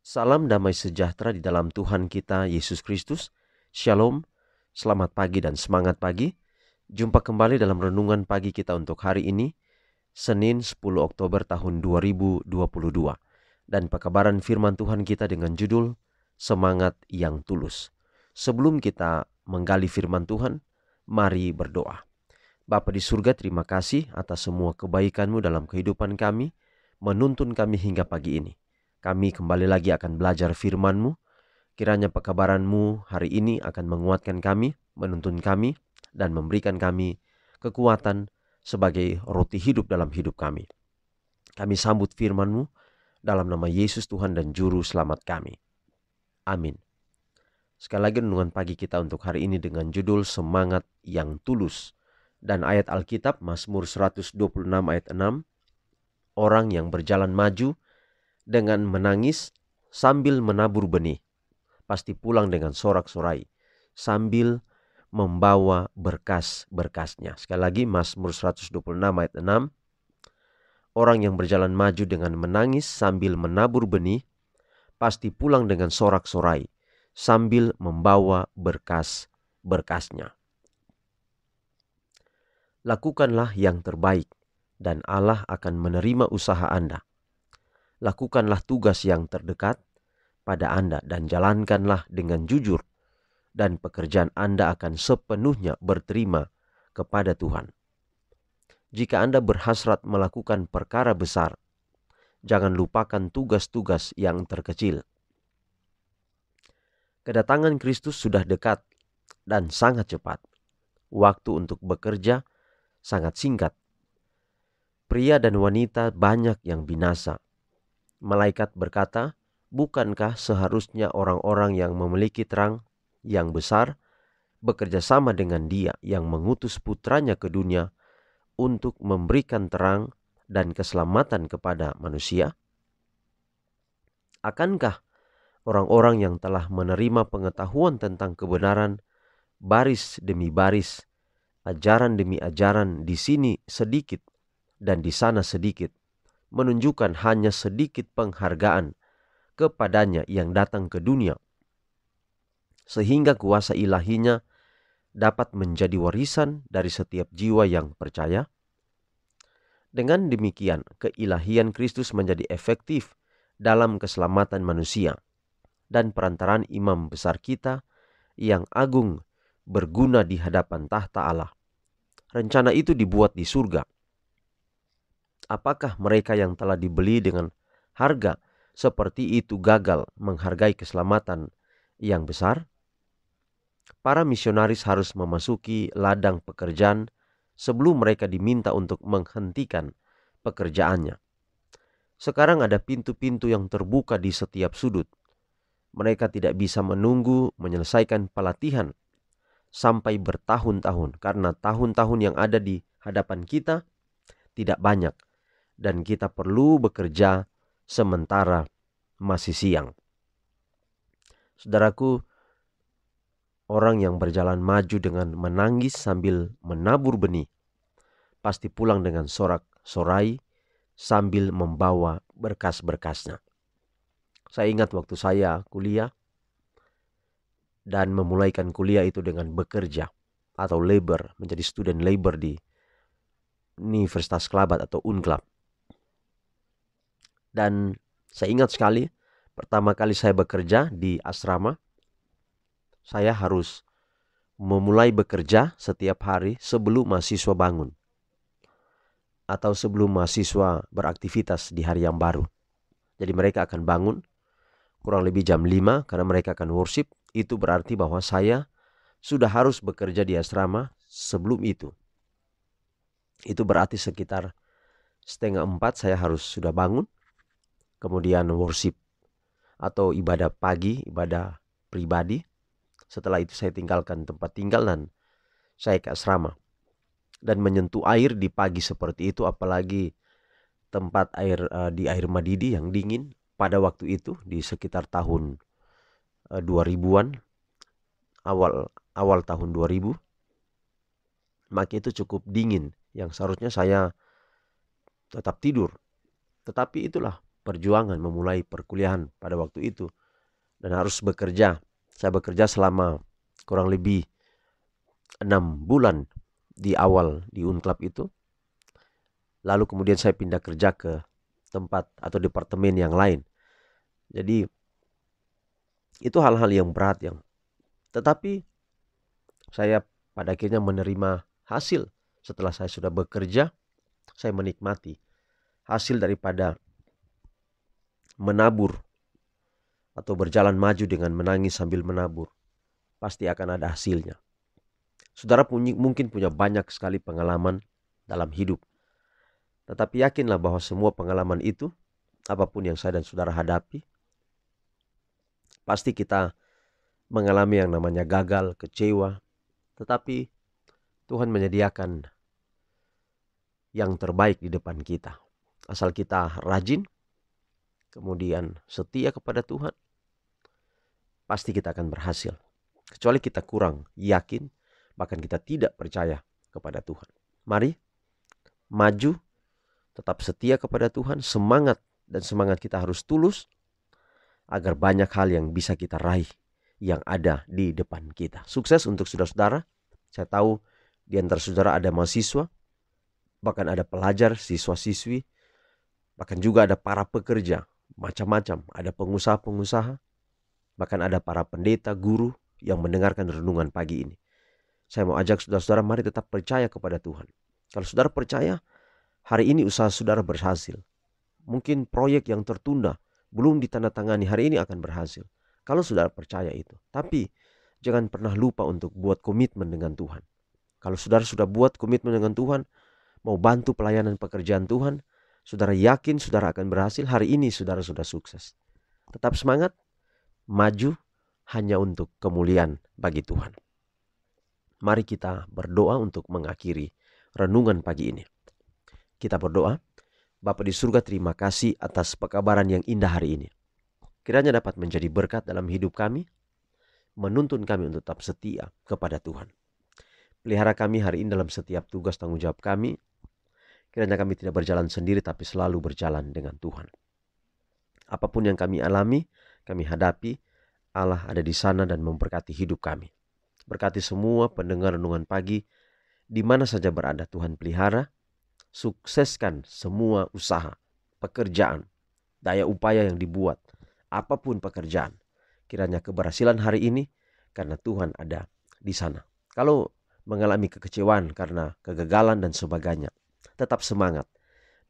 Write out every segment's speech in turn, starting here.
Salam damai sejahtera di dalam Tuhan kita Yesus Kristus. Shalom, selamat pagi dan semangat pagi. Jumpa kembali dalam renungan pagi kita untuk hari ini, Senin 10 Oktober tahun 2022. Dan pekabaran firman Tuhan kita dengan judul Semangat yang Tulus. Sebelum kita menggali firman Tuhan, mari berdoa. Bapa di surga, terima kasih atas semua kebaikan-Mu dalam kehidupan kami, menuntun kami hingga pagi ini. Kami kembali lagi akan belajar firman-Mu. Kiranya pekabaran-Mu hari ini akan menguatkan kami, menuntun kami, dan memberikan kami kekuatan sebagai roti hidup dalam hidup kami. Kami sambut firman-Mu dalam nama Yesus Tuhan dan Juru Selamat kami. Amin. Sekali lagi renungan pagi kita untuk hari ini dengan judul Semangat yang Tulus. Dan ayat Alkitab Mazmur 126 ayat 6. Orang yang berjalan maju dengan menangis sambil menabur benih, pasti pulang dengan sorak-sorai sambil membawa berkas-berkasnya. Sekali lagi Mazmur 126 ayat 6. Orang yang berjalan maju dengan menangis sambil menabur benih, pasti pulang dengan sorak-sorai sambil membawa berkas-berkasnya. Lakukanlah yang terbaik dan Allah akan menerima usaha Anda. Lakukanlah tugas yang terdekat pada Anda dan jalankanlah dengan jujur, dan pekerjaan Anda akan sepenuhnya berterima kepada Tuhan. Jika Anda berhasrat melakukan perkara besar, jangan lupakan tugas-tugas yang terkecil. Kedatangan Kristus sudah dekat dan sangat cepat. Waktu untuk bekerja sangat singkat. Pria dan wanita banyak yang binasa. Malaikat berkata, bukankah seharusnya orang-orang yang memiliki terang yang besar bekerja sama dengan Dia yang mengutus putranya ke dunia untuk memberikan terang dan keselamatan kepada manusia? Akankah orang-orang yang telah menerima pengetahuan tentang kebenaran baris demi baris, ajaran demi ajaran, di sini sedikit dan di sana sedikit, menunjukkan hanya sedikit penghargaan kepadanya yang datang ke dunia, sehingga kuasa ilahinya dapat menjadi warisan dari setiap jiwa yang percaya? Dengan demikian, keilahian Kristus menjadi efektif dalam keselamatan manusia, dan perantaraan imam besar kita yang agung berguna di hadapan tahta Allah. Rencana itu dibuat di surga. Apakah mereka yang telah dibeli dengan harga seperti itu gagal menghargai keselamatan yang besar? Para misionaris harus memasuki ladang pekerjaan sebelum mereka diminta untuk menghentikan pekerjaannya. Sekarang ada pintu-pintu yang terbuka di setiap sudut. Mereka tidak bisa menunggu menyelesaikan pelatihan sampai bertahun-tahun, karena tahun-tahun yang ada di hadapan kita tidak banyak, dan kita perlu bekerja sementara masih siang. Saudaraku, orang yang berjalan maju dengan menangis sambil menabur benih, pasti pulang dengan sorak-sorai sambil membawa berkas-berkasnya. Saya ingat waktu saya kuliah dan memulaikan kuliah itu dengan bekerja atau labor, menjadi student labor di Universitas Kelabat atau Unclub. Dan saya ingat sekali, pertama kali saya bekerja di asrama, saya harus memulai bekerja setiap hari sebelum mahasiswa bangun, atau sebelum mahasiswa beraktivitas di hari yang baru. Jadi mereka akan bangun kurang lebih jam 5 karena mereka akan worship. Itu berarti bahwa saya sudah harus bekerja di asrama sebelum itu. Itu berarti sekitar 3:30 saya harus sudah bangun. Kemudian worship atau ibadah pagi, ibadah pribadi. Setelah itu saya tinggalkan tempat tinggal dan saya ke asrama. Dan menyentuh air di pagi seperti itu, apalagi tempat air di air mendidih yang dingin pada waktu itu di sekitar tahun 2000-an, awal tahun 2000, maka itu cukup dingin yang seharusnya saya tetap tidur. Tetapi itulah perjuangan memulai perkuliahan pada waktu itu. Dan harus bekerja. Saya bekerja selama kurang lebih 6 bulan di awal di Unclub itu. Lalu kemudian saya pindah kerja ke tempat atau departemen yang lain. Jadi itu hal-hal yang berat tetapi saya pada akhirnya menerima hasil. Setelah saya sudah bekerja, saya menikmati hasil daripada menabur atau berjalan maju dengan menangis sambil menabur. Pasti akan ada hasilnya. Saudara mungkin punya banyak sekali pengalaman dalam hidup. Tetapi yakinlah bahwa semua pengalaman itu, apapun yang saya dan saudara hadapi, pasti kita mengalami yang namanya gagal, kecewa. Tetapi Tuhan menyediakan yang terbaik di depan kita. Asal kita rajin, kemudian setia kepada Tuhan, pasti kita akan berhasil. Kecuali kita kurang yakin, bahkan kita tidak percaya kepada Tuhan. Mari maju, tetap setia kepada Tuhan, semangat kita harus tulus, agar banyak hal yang bisa kita raih yang ada di depan kita. Sukses untuk saudara-saudara. Saya tahu di antara saudara ada mahasiswa, bahkan ada pelajar, siswa-siswi, bahkan juga ada para pekerja, macam-macam. Ada pengusaha-pengusaha, bahkan ada para pendeta, guru yang mendengarkan renungan pagi ini. Saya mau ajak saudara-saudara, mari tetap percaya kepada Tuhan. Kalau saudara percaya, hari ini usaha saudara berhasil. Mungkin proyek yang tertunda, belum ditandatangani, hari ini akan berhasil. Kalau saudara percaya itu. Tapi jangan pernah lupa untuk buat komitmen dengan Tuhan. Kalau saudara sudah buat komitmen dengan Tuhan, mau bantu pelayanan pekerjaan Tuhan, saudara yakin saudara akan berhasil. Hari ini saudara sudah sukses. Tetap semangat, maju hanya untuk kemuliaan bagi Tuhan. Mari kita berdoa untuk mengakhiri renungan pagi ini. Kita berdoa. Bapa di surga, terima kasih atas pekabaran yang indah hari ini. Kiranya dapat menjadi berkat dalam hidup kami, menuntun kami untuk tetap setia kepada Tuhan. Pelihara kami hari ini dalam setiap tugas tanggung jawab kami. Kiranya kami tidak berjalan sendiri, tapi selalu berjalan dengan Tuhan. Apapun yang kami alami, kami hadapi, Allah ada di sana dan memberkati hidup kami. Berkati semua pendengar renungan pagi, di mana saja berada. Tuhan pelihara, sukseskan semua usaha, pekerjaan, daya upaya yang dibuat, apapun pekerjaan. Kiranya keberhasilan hari ini karena Tuhan ada di sana. Kalau mengalami kekecewaan karena kegagalan dan sebagainya, tetap semangat.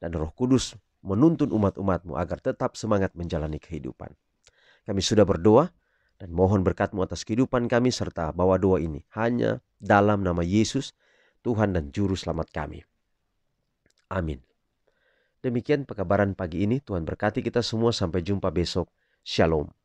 Dan Roh Kudus menuntun umat-umat-Mu agar tetap semangat menjalani kehidupan. Kami sudah berdoa dan mohon berkat-Mu atas kehidupan kami, serta bawa doa ini hanya dalam nama Yesus, Tuhan dan Juru Selamat kami. Amin. Demikian pekabaran pagi ini. Tuhan berkati kita semua. Sampai jumpa besok. Shalom.